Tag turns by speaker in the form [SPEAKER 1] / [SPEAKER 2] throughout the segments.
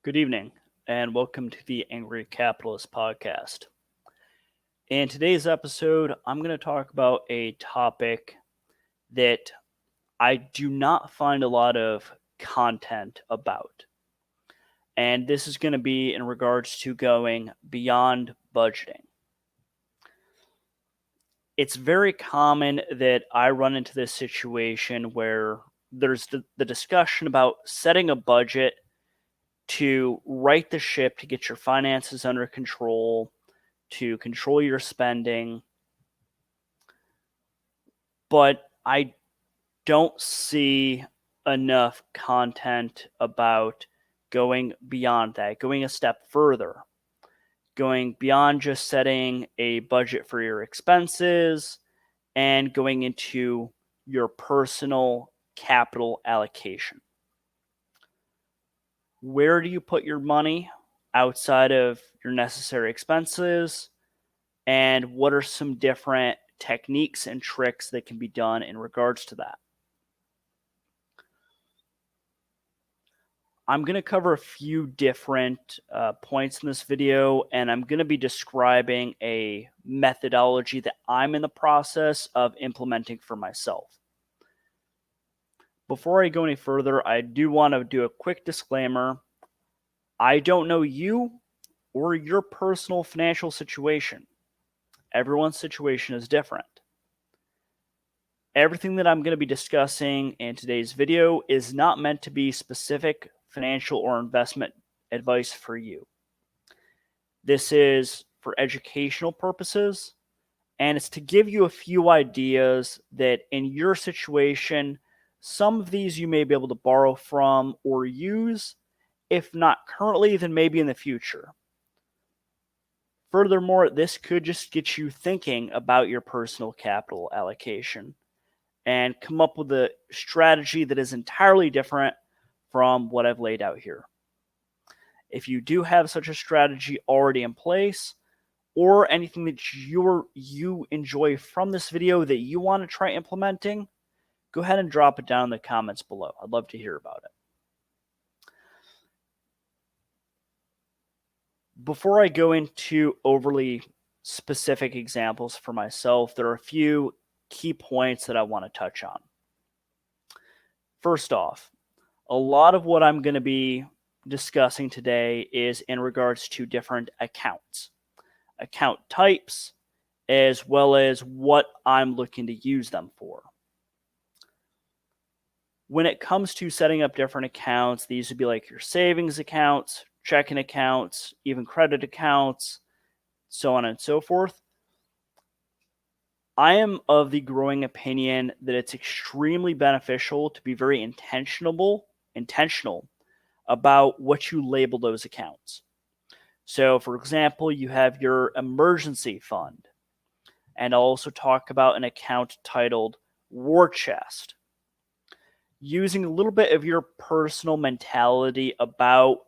[SPEAKER 1] Good evening, and welcome to the Angry Capitalist Podcast. In today's episode, I'm going to talk about a topic that I do not find a lot of content about. And this is going to be in regards to going beyond budgeting. It's very common that I run into this situation where there's the discussion about setting a budget to right the ship to get your finances under control, to control your spending, but I don't see enough content about going beyond that, going a step further, going beyond just setting a budget for your expenses and going into your personal capital allocation. Where do you put your money outside of your necessary expenses? And what are some different techniques and tricks that can be done in regards to that? I'm going to cover a few different points in this video, and I'm going to be describing a methodology that I'm in the process of implementing for myself. Before I go any further, I do want to do a quick disclaimer. I don't know you or your personal financial situation. Everyone's situation is different. Everything that I'm going to be discussing in today's video is not meant to be specific financial or investment advice for you. This is for educational purposes, and it's to give you a few ideas that in your situation, some of these you may be able to borrow from or use, if not currently, then maybe in the future. Furthermore, this could just get you thinking about your personal capital allocation and come up with a strategy that is entirely different from what I've laid out here. If you do have such a strategy already in place, or anything that you enjoy from this video that you want to try implementing, go ahead and drop it down in the comments below. I'd love to hear about it. Before I go into overly specific examples for myself, there are a few key points that I want to touch on. First off, a lot of what I'm going to be discussing today is in regards to different accounts, account types, as well as what I'm looking to use them for. When it comes to setting up different accounts, these would be like your savings accounts, checking accounts, even credit accounts, so on and so forth. I am of the growing opinion that it's extremely beneficial to be very intentional about what you label those accounts. So, for example, you have your emergency fund, and I'll also talk about an account titled War Chest. Using a little bit of your personal mentality about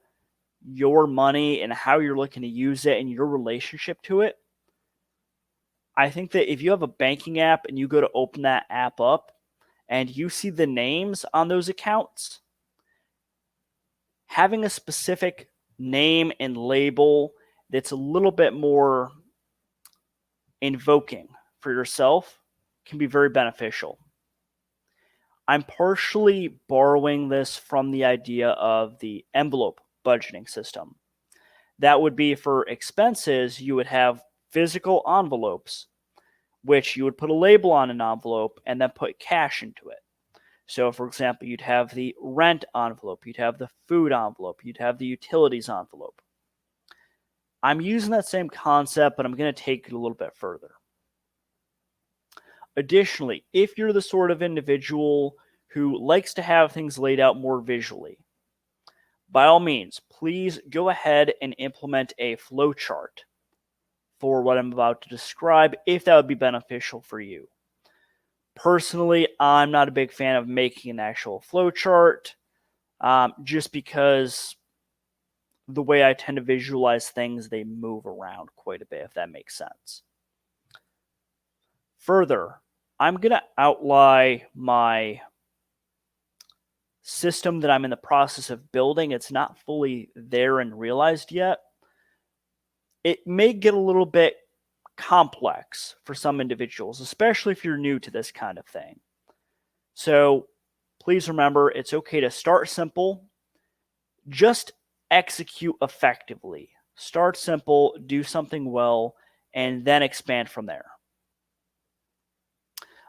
[SPEAKER 1] your money and how you're looking to use it and your relationship to it, I think that if you have a banking app and you go to open that app up and you see the names on those accounts, having a specific name and label that's a little bit more invoking for yourself can be very beneficial. I'm partially borrowing this from the idea of the envelope budgeting system. That would be for expenses, you would have physical envelopes, which you would put a label on an envelope and then put cash into it. So, for example, you'd have the rent envelope, you'd have the food envelope, you'd have the utilities envelope. I'm using that same concept, but I'm going to take it a little bit further. Additionally, if you're the sort of individual who likes to have things laid out more visually, by all means, please go ahead and implement a flowchart for what I'm about to describe if that would be beneficial for you. Personally, I'm not a big fan of making an actual flowchart just because the way I tend to visualize things, they move around quite a bit, if that makes sense. Further, I'm going to outline my system that I'm in the process of building. It's not fully there and realized yet. It may get a little bit complex for some individuals, especially if you're new to this kind of thing. So please remember, it's okay to start simple, just execute effectively. Start simple, do something well, and then expand from there.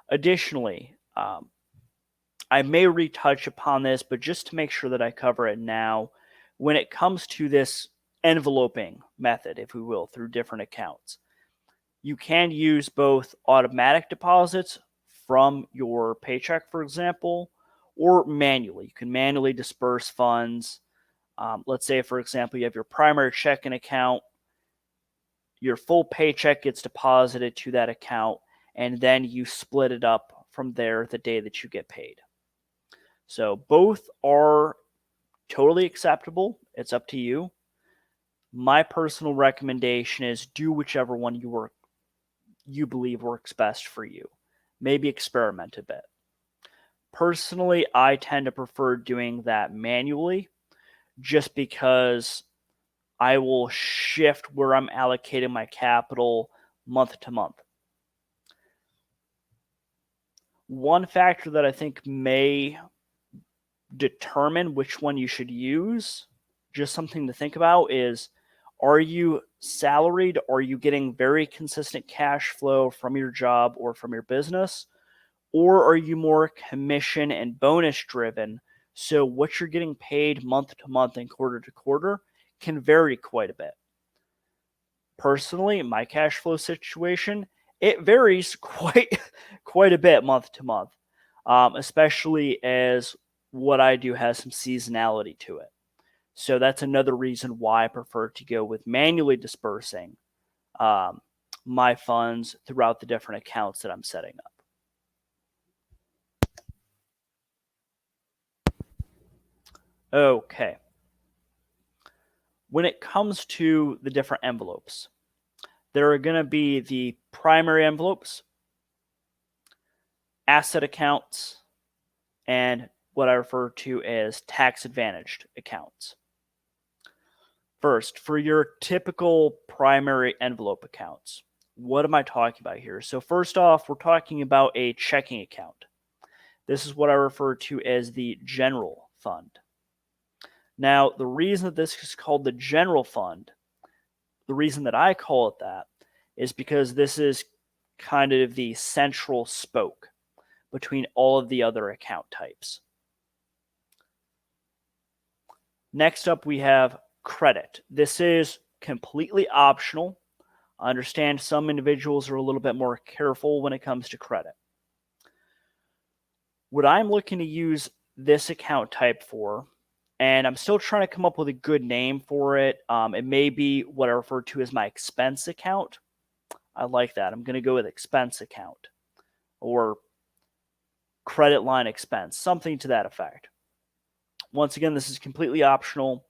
[SPEAKER 1] Additionally, I may retouch upon this, but just to make sure that I cover it now, when it comes to this enveloping method, if we will, through different accounts, you can use both automatic deposits from your paycheck, for example, or manually. You can manually disperse funds. Let's say, for example, you have your primary checking account, your full paycheck gets deposited to that account, and then you split it up from there the day that you get paid. So both are totally acceptable. It's up to you. My personal recommendation is do whichever one you believe works best for you. Maybe experiment a bit. Personally, I tend to prefer doing that manually just because I will shift where I'm allocating my capital month to month. One factor that I think may determine which one you should use, just something to think about, is are you salaried? Are you getting very consistent cash flow from your job or from your business? Or are you more commission and bonus driven? So what you're getting paid month to month and quarter to quarter can vary quite a bit. Personally, my cash flow situation, it varies quite a bit month to month, especially as what I do has some seasonality to it. So that's another reason why I prefer to go with manually dispersing my funds throughout the different accounts that I'm setting up. Okay. When it comes to the different envelopes, there are going to be the primary envelopes, asset accounts, and what I refer to as tax advantaged accounts. First, for your typical primary envelope accounts, what am I talking about here? So first off, we're talking about a checking account. This is what I refer to as the general fund. Now, the reason that this is called the general fund, the reason that I call it that, is because this is kind of the central spoke between all of the other account types. Next up, we have credit. This is completely optional. I understand some individuals are a little bit more careful when it comes to credit. What I'm looking to use this account type for, and I'm still trying to come up with a good name for it. It may be what I refer to as my expense account. I like that. I'm going to go with expense account or credit line expense, something to that effect. Once again, this is completely optional.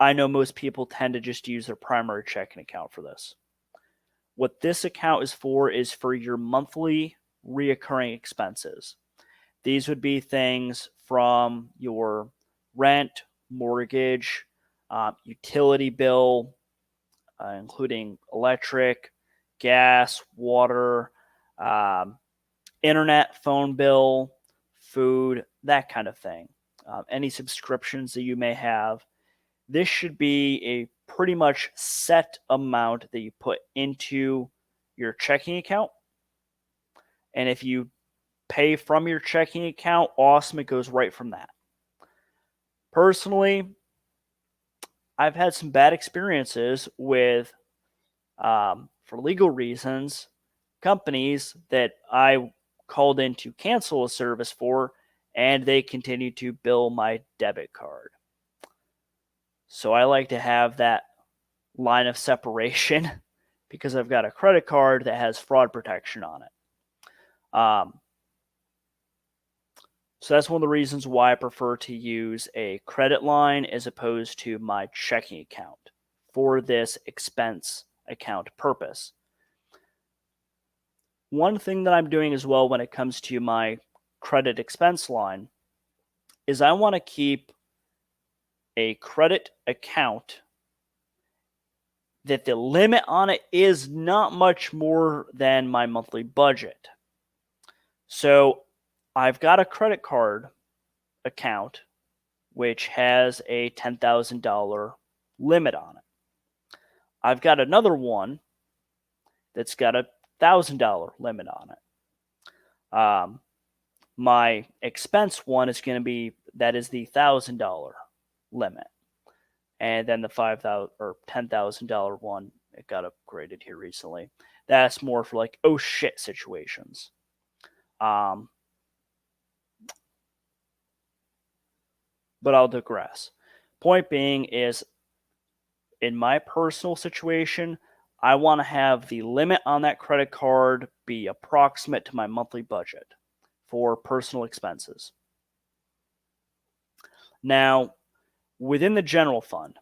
[SPEAKER 1] I know most people tend to just use their primary checking account for this. What this account is for your monthly reoccurring expenses. These would be things from your rent, mortgage, utility bill, including electric, gas, water, internet, phone bill, food, that kind of thing. Any subscriptions that you may have. This should be a pretty much set amount that you put into your checking account. And if you pay from your checking account, awesome, it goes right from that. Personally, I've had some bad experiences with, for legal reasons, companies that I called in to cancel a service for, and they continue to bill my debit card. So I like to have that line of separation because I've got a credit card that has fraud protection on it. So that's one of the reasons why I prefer to use a credit line as opposed to my checking account for this expense account purpose. One thing that I'm doing as well when it comes to my credit expense line is I want to keep a credit account that the limit on it is not much more than my monthly budget. So I've got a credit card account which has a $10,000 limit on it. I've got another one that's got a $1,000 limit on it. My expense one is going to be, that is the $1,000 limit. And then the $5,000 or $10,000 one, it got upgraded here recently. That's more for like, oh shit situations. But I'll digress. Point being is, in my personal situation, I want to have the limit on that credit card be approximate to my monthly budget for personal expenses. Now, within the general fund,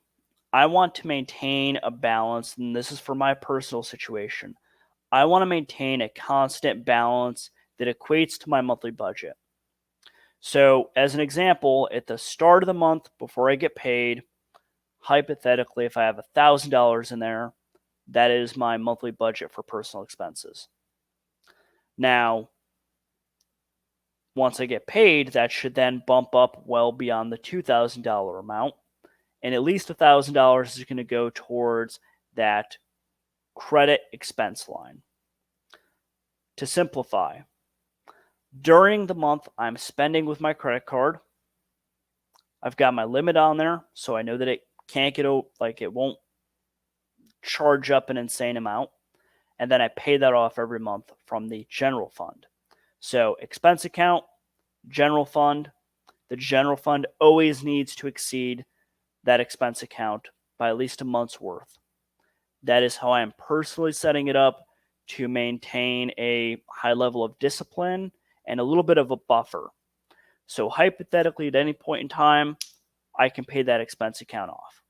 [SPEAKER 1] I want to maintain a balance, and this is for my personal situation. I want to maintain a constant balance that equates to my monthly budget. So, as an example, at the start of the month, before I get paid, hypothetically, if I have $1,000 in there, that is my monthly budget for personal expenses. Now, once I get paid, that should then bump up well beyond the $2,000 amount. And at least $1,000 is going to go towards that credit expense line. To simplify, during the month I'm spending with my credit card, I've got my limit on there, so I know that it can't get, like, it won't charge up an insane amount. And then I pay that off every month from the general fund. So expense account, general fund. The general fund always needs to exceed that expense account by at least a month's worth. That is how I am personally setting it up to maintain a high level of discipline and a little bit of a buffer. So hypothetically, at any point in time, I can pay that expense account off.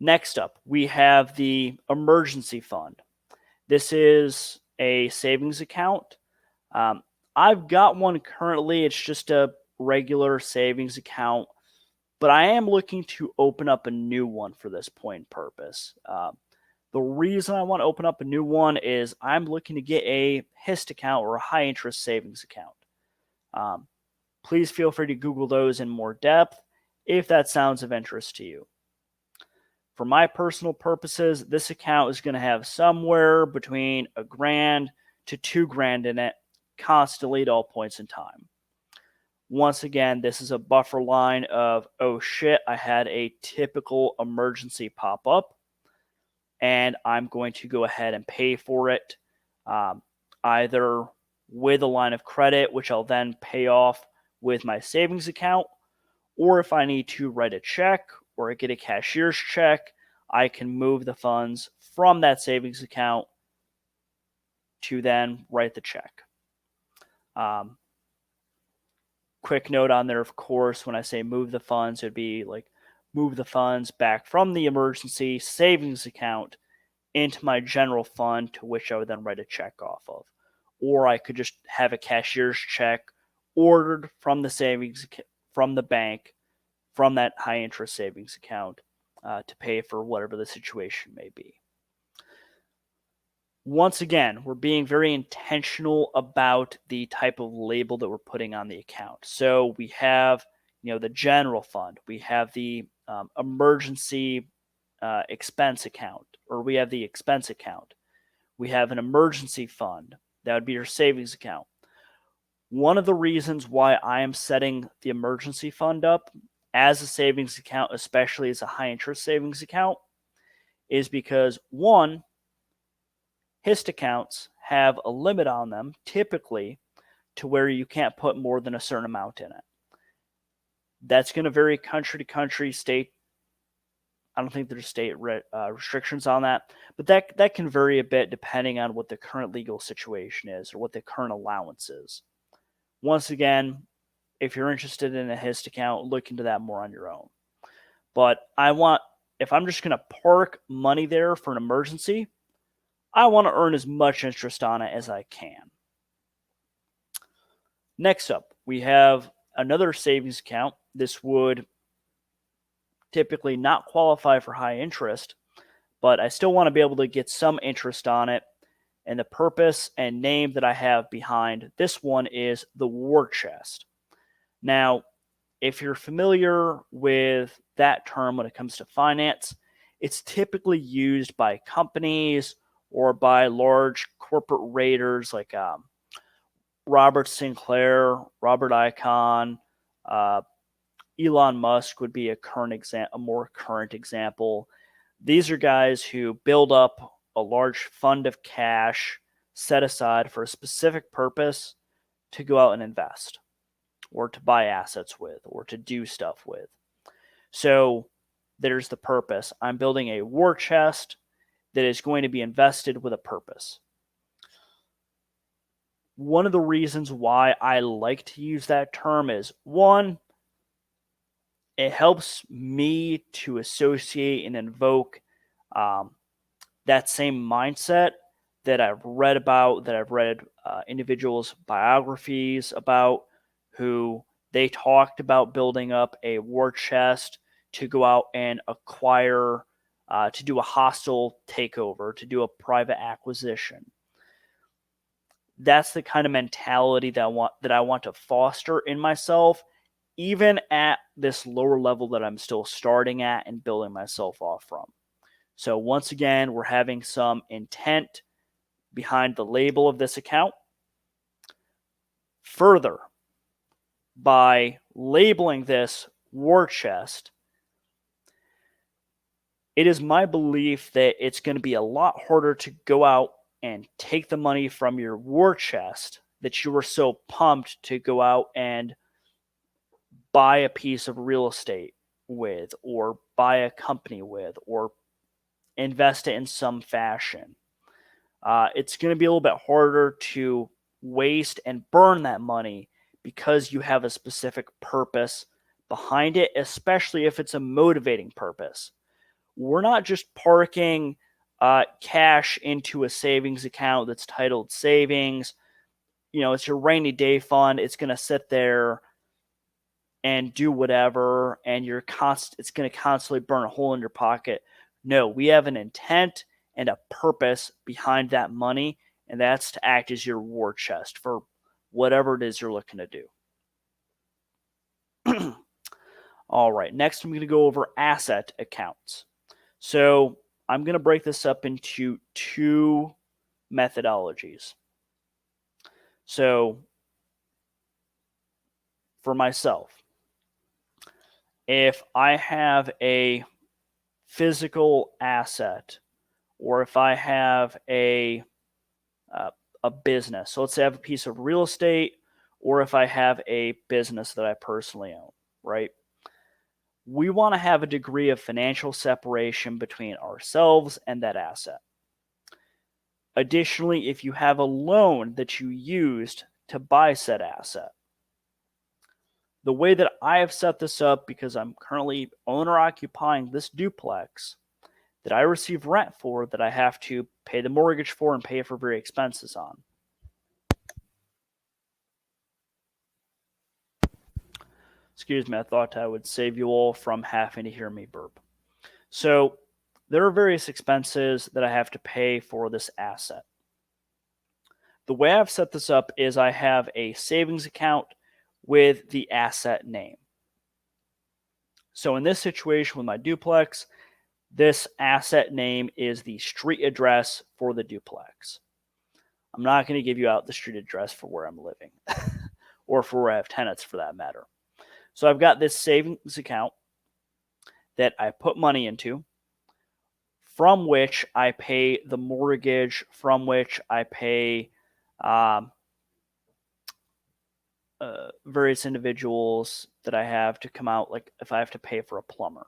[SPEAKER 1] Next up, we have the emergency fund. This is a savings account. I've got one currently. It's just a regular savings account, but I am looking to open up a new one for this point purpose. The reason I want to open up a new one is I'm looking to get a HIST account, or a high interest savings account. Please feel free to Google those in more depth if that sounds of interest to you. For my personal purposes, this account is going to have somewhere between $1,000 to $2,000 in it constantly at all points in time. Once again, this is a buffer line of, oh shit, I had a typical emergency pop up, and I'm going to go ahead and pay for it, either with a line of credit, which I'll then pay off with my savings account, or if I need to write a check or get a cashier's check, I can move the funds from that savings account to then write the check. Quick note on there, of course, when I say move the funds, it'd be like move the funds back from the emergency savings account into my general fund, to which I would then write a check off of. Or I could just have a cashier's check ordered from the savings, from the bank, from that high interest savings account to pay for whatever the situation may be. Once again, we're being very intentional about the type of label that we're putting on the account. So we have, the general fund, we have the emergency expense account, or we have the expense account. We have an emergency fund. That would be your savings account. One of the reasons why I am setting the emergency fund up as a savings account, especially as a high interest savings account, is because, one, HIST accounts have a limit on them, typically, to where you can't put more than a certain amount in it. That's going to vary country to country, state. I don't think there's state restrictions on that, but that can vary a bit depending on what the current legal situation is or what the current allowance is. Once again, if you're interested in a HIST account, look into that more on your own. But if I'm just going to park money there for an emergency, I want to earn as much interest on it as I can. Next up, we have another savings account. This would typically not qualify for high interest, but I still want to be able to get some interest on it. And the purpose and name that I have behind this one is the war chest. Now, if you're familiar with that term when it comes to finance, it's typically used by companies or by large corporate raiders like Robert Sinclair, Robert Icahn, Elon Musk would be a more current example. These are guys who build up a large fund of cash set aside for a specific purpose to go out and invest, or to buy assets with, or to do stuff with. So there's the purpose. I'm building a war chest that is going to be invested with a purpose. One of the reasons why I like to use that term is, one, it helps me to associate and invoke that same mindset that I've read about, that I've read individuals' biographies about, who they talked about building up a war chest to go out and acquire, to do a hostile takeover, to do a private acquisition. That's the kind of mentality that I want to foster in myself, even at this lower level that I'm still starting at and building myself off from. So once again, we're having some intent behind the label of this account. Further, by labeling this war chest, it is my belief that it's going to be a lot harder to go out and take the money from your war chest that you were so pumped to go out and buy a piece of real estate with, or buy a company with, or invest it in some fashion. It's going to be a little bit harder to waste and burn that money because you have a specific purpose behind it, especially if it's a motivating purpose. We're not just parking cash into a savings account that's titled savings. It's your rainy day fund. It's going to sit there and do whatever, and it's going to constantly burn a hole in your pocket. No, we have an intent and a purpose behind that money, and that's to act as your war chest for whatever it is you're looking to do. All right, next I'm going to go over asset accounts. So I'm going to break this up into two methodologies. So for myself, if I have a physical asset, or if I have a business, so let's say I have a piece of real estate, or if I have a business that I personally own, right? We want to have a degree of financial separation between ourselves and that asset. Additionally, if you have a loan that you used to buy said asset, the way that I have set this up, because I'm currently owner occupying this duplex that I receive rent for, that I have to pay the mortgage for and pay for various expenses on. Excuse me, I thought I would save you all from having to hear me burp. So there are various expenses that I have to pay for this asset. The way I've set this up is I have a savings account with the asset name. So in this situation with my duplex, this asset name is the street address for the duplex. I'm not going to give you out the street address for where I'm living or for where I have tenants, for that matter. So I've got this savings account that I put money into, from which I pay the mortgage, from which I pay various individuals that I have to come out, like if I have to pay for a plumber,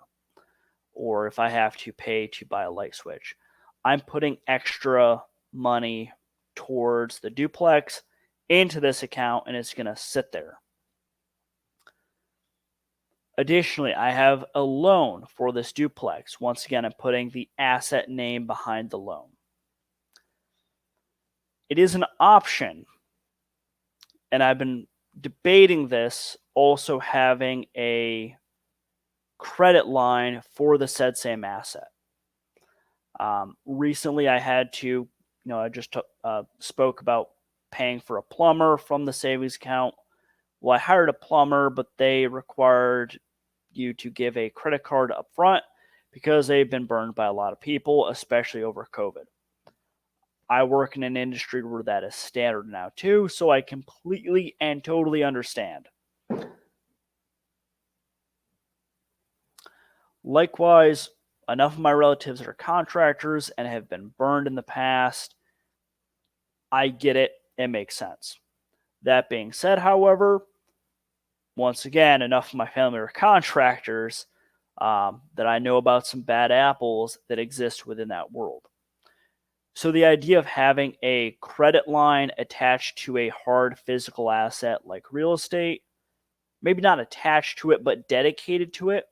[SPEAKER 1] or if I have to pay to buy a light switch. I'm putting extra money towards the duplex into this account, and it's going to sit there. Additionally, I have a loan for this duplex. Once again, I'm putting the asset name behind the loan. It is an option, and I've been debating this, also having a credit line for the said same asset. Recently, I had to, I just spoke about paying for a plumber from the savings account. Well, I hired a plumber, but they required you to give a credit card up front because they've been burned by a lot of people, especially over COVID. I work in an industry where that is standard now too, so I completely and totally understand. Likewise, enough of my relatives are contractors and have been burned in the past. I get it. It makes sense. That being said, however, once again, enough of my family are contractors that I know about some bad apples that exist within that world. So the idea of having a credit line attached to a hard physical asset like real estate, maybe not attached to it, but dedicated to it,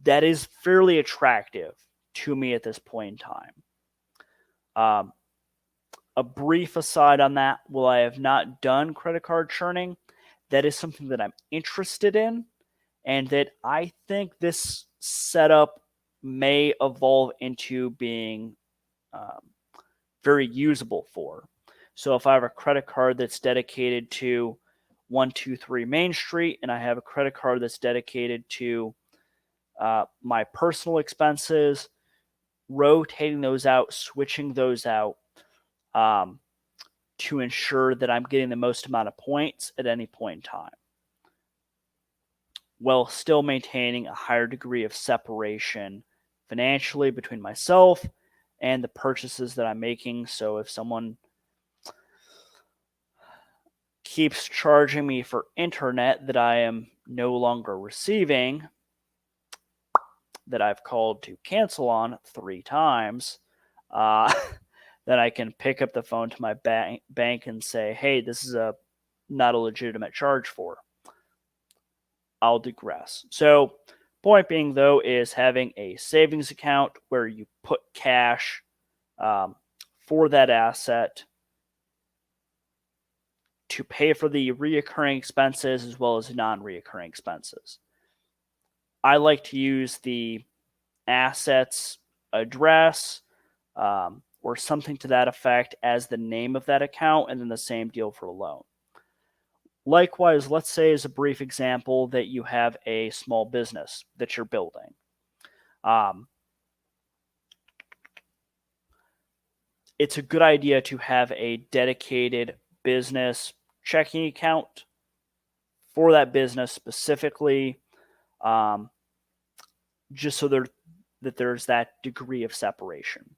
[SPEAKER 1] that is fairly attractive to me at this point in time. A brief aside on that, while I have not done credit card churning, that is something that I'm interested in, and that I think this setup may evolve into being very usable for. So if I have a credit card that's dedicated to 123 Main Street, and I have a credit card that's dedicated to my personal expenses, rotating those out, switching those out, to ensure that I'm getting the most amount of points at any point in time, while still maintaining a higher degree of separation financially between myself and the purchases that I'm making. So if someone keeps charging me for internet that I am no longer receiving, that I've called to cancel on 3 times, then I can pick up the phone to my bank and say, hey, this is not a legitimate charge for. I'll digress. So, point being, though, is having a savings account where you put cash for that asset to pay for the reoccurring expenses as well as non-reoccurring expenses. I like to use the asset's address or something to that effect as the name of that account, and then the same deal for a loan. Likewise, let's say as a brief example that you have a small business that you're building. It's a good idea to have a dedicated business checking account for that business specifically, just so that there's that degree of separation.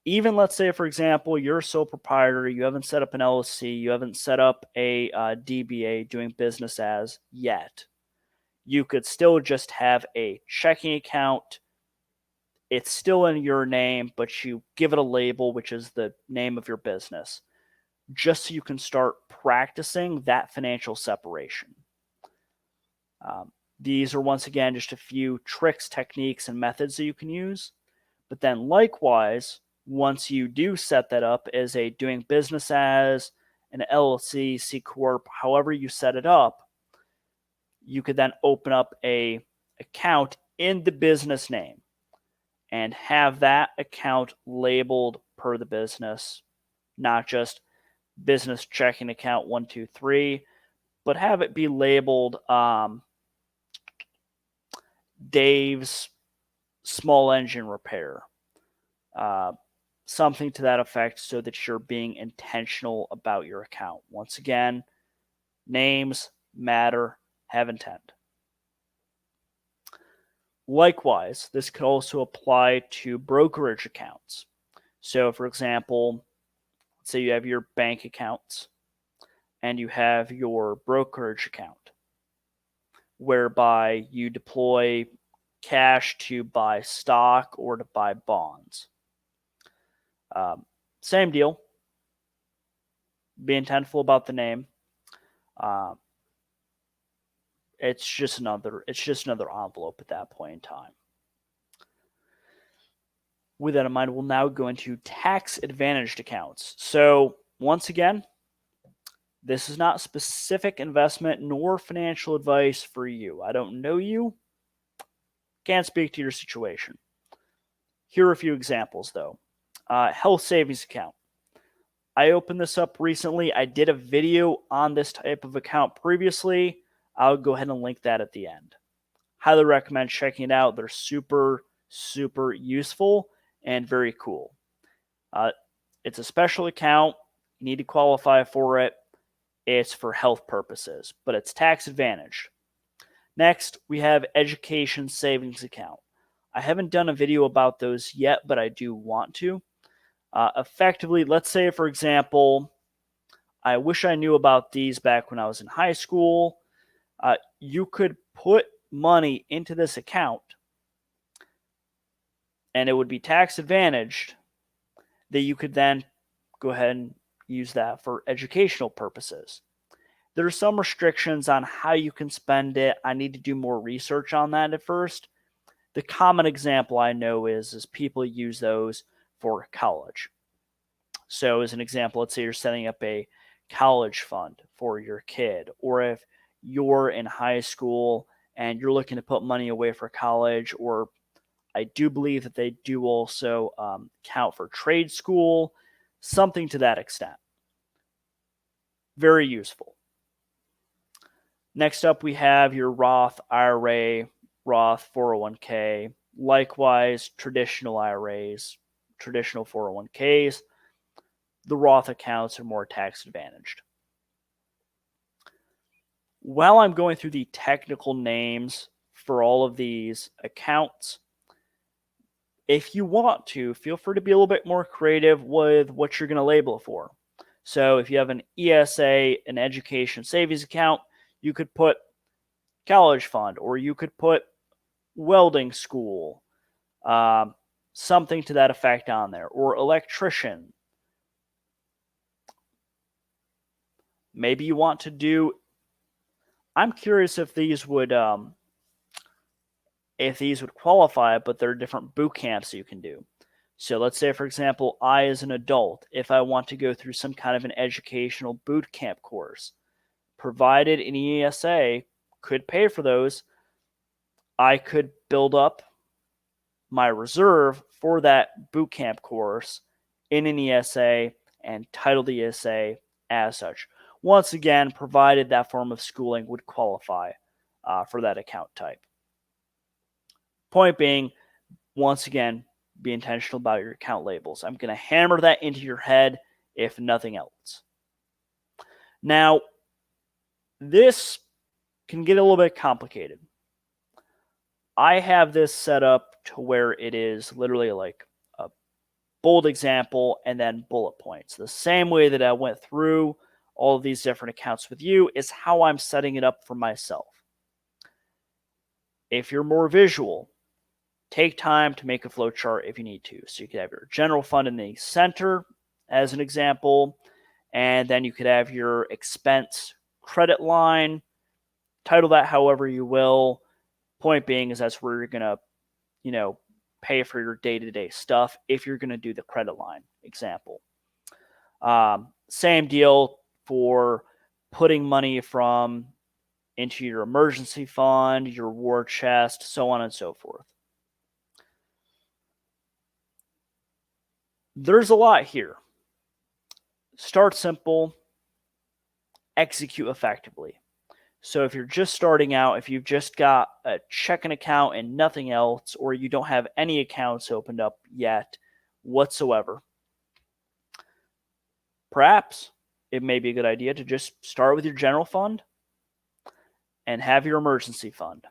[SPEAKER 1] Even let's say, for example, you're a sole proprietor, you haven't set up an LLC, you haven't set up a DBA doing business as yet. You could still just have a checking account. It's still in your name, but you give it a label, which is the name of your business, just so you can start practicing that financial separation. These are, once again, just a few tricks, techniques, and methods that you can use. But then likewise, once you do set that up as a doing business as, an LLC, C Corp, however you set it up, you could then open up a account in the business name and have that account labeled per the business, not just business checking account 123, but have it be labeled Dave's small engine repair. Something to that effect, so that you're being intentional about your account. Once again, names matter, have intent. Likewise, this could also apply to brokerage accounts. So, for example, say you have your bank accounts and you have your brokerage account, whereby you deploy cash to buy stock or to buy bonds. Same deal. Be intentful about the name. It's just another envelope at that point in time. With that in mind, we'll now go into tax advantaged accounts. So once again, This is not specific investment nor financial advice for you. I don't know you, can't speak to your situation. Here are a few examples, though. Health savings account. I opened this up recently. I did a video on this type of account previously. I'll go ahead and link that at the end. Highly recommend checking it out. They're super, super useful and very cool. It's a special account. You need to qualify for it. It's for health purposes, but it's tax advantaged. Next, we have education savings account. I haven't done a video about those yet, but I do want to. Effectively, let's say, for example, I wish I knew about these back when I was in high school. You could put money into this account, and it would be tax advantaged, that you could then go ahead and use that for educational purposes. There are some restrictions on how you can spend it. I need to do more research on that at first. The common example I know is people use those for college. So as an example, let's say you're setting up a college fund for your kid, or if you're in high school and you're looking to put money away for college, or I do believe that they do also count for trade school, something to that extent. Very useful. Next up, we have your Roth IRA, Roth 401k, likewise traditional IRAs, traditional 401ks. The Roth accounts are more tax advantaged. While I'm going through the technical names for all of these accounts, if you want to, feel free to be a little bit more creative with what you're going to label it for. So if you have an ESA, an education savings account, you could put college fund, or you could put welding school, something to that effect on there, or electrician. Maybe you want to do, I'm curious if these would qualify, but there are different boot camps you can do. So let's say, for example, I as an adult, if I want to go through some kind of an educational boot camp course, provided an ESA could pay for those, I could build up my reserve for that boot camp course in an ESA and title the ESA as such. Once again, provided that form of schooling would qualify for that account type. Point being, once again, be intentional about your account labels. I'm going to hammer that into your head, if nothing else. Now, this can get a little bit complicated. I have this set up to where it is literally like a bold example and then bullet points. The same way that I went through all of these different accounts with you is how I'm setting it up for myself. If you're more visual, take time to make a flow chart if you need to. So you could have your general fund in the center as an example, and then you could have your expense credit line. Title that however you will. Point being is that's where you're going to, pay for your day-to-day stuff if you're going to do the credit line example. Same deal for putting money from into your emergency fund, your war chest, so on and so forth. There's a lot here. Start simple, execute effectively. So if you're just starting out, if you've just got a checking account and nothing else, or you don't have any accounts opened up yet whatsoever, perhaps it may be a good idea to just start with your general fund and have your emergency fund.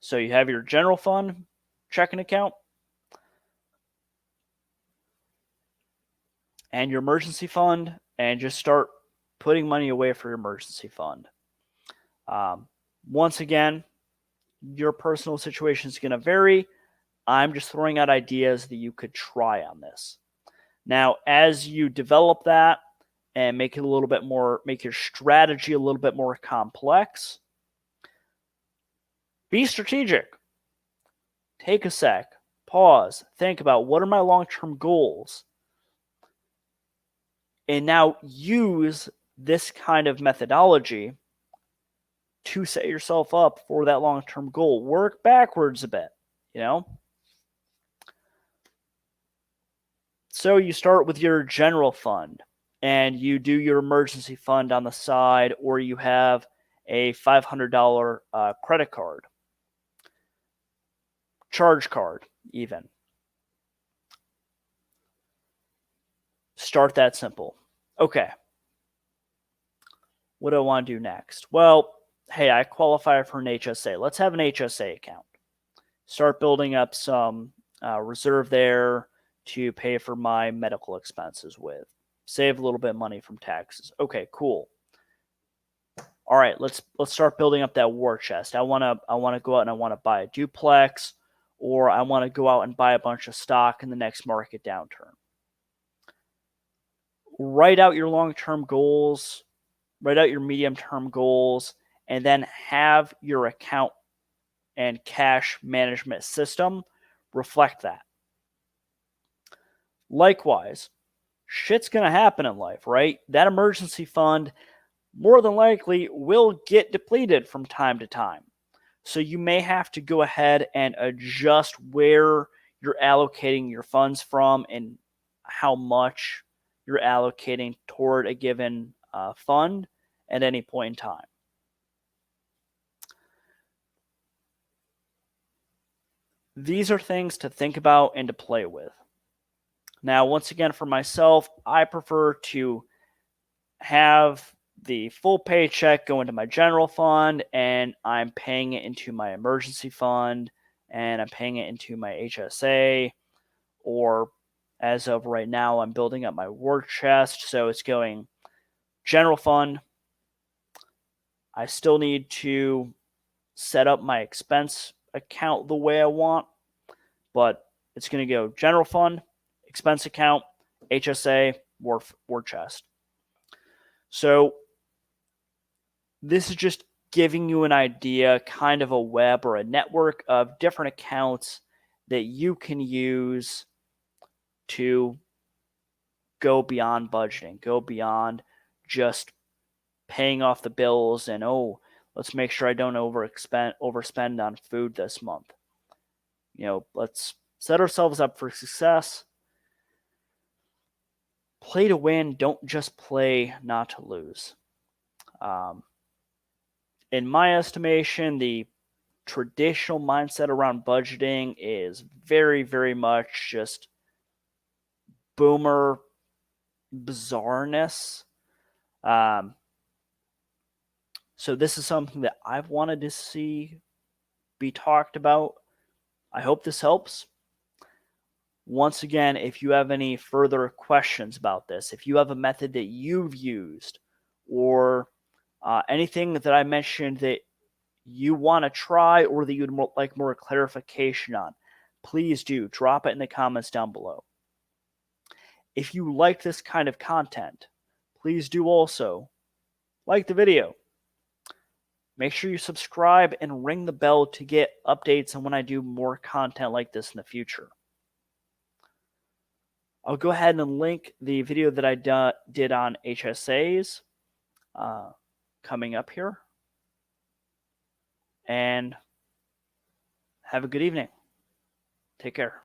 [SPEAKER 1] So you have your general fund checking account and your emergency fund, and just start putting money away for your emergency fund. Once again, your personal situation is going to vary. I'm just throwing out ideas that you could try on this. Now, as you develop that and make it a little bit more, make your strategy a little bit more complex, be strategic. Take a sec, pause, think about what are my long-term goals. and now use this kind of methodology to set yourself up for that long-term goal. Work backwards a bit, you know? So you start with your general fund and you do your emergency fund on the side, or you have a $500 credit card, charge card, even. Start that simple. Okay. What do I want to do next? Well, hey, I qualify for an HSA. Let's have an HSA account. Start building up some reserve there to pay for my medical expenses with. Save a little bit of money from taxes. Okay, cool. All right, let's start building up that war chest. I want to go out and I want to buy a duplex, or I want to go out and buy a bunch of stock in the next market downturn. Write out your long-term goals, write out your medium-term goals, and then have your account and cash management system reflect that. Likewise, shit's going to happen in life, right? That emergency fund more than likely will get depleted from time to time. So you may have to go ahead and adjust where you're allocating your funds from and how much you're allocating toward a given fund at any point in time. These are things to think about and to play with. Now, once again, for myself, I prefer to have the full paycheck go into my general fund, and I'm paying it into my emergency fund, and I'm paying it into my HSA, or as of right now, I'm building up my war chest, so it's going general fund. I still need to set up my expense account the way I want, but it's going to go general fund, expense account, HSA, war chest. So this is just giving you an idea, kind of a web or a network of different accounts that you can use to go beyond budgeting, go beyond just paying off the bills and, oh, let's make sure I don't overspend on food this month. You know, let's set ourselves up for success. Play to win, don't just play not to lose. In my estimation, the traditional mindset around budgeting is very, very much just boomer bizarreness. So this is something that I've wanted to see be talked about. I hope this helps. Once again, if you have any further questions about this, if you have a method that you've used, or anything that I mentioned that you want to try or that you'd like more clarification on, please do drop it in the comments down below. If you like this kind of content, please do also like the video. Make sure you subscribe and ring the bell to get updates on when I do more content like this in the future. I'll go ahead and link the video that I did on HSAs coming up here. And have a good evening. Take care.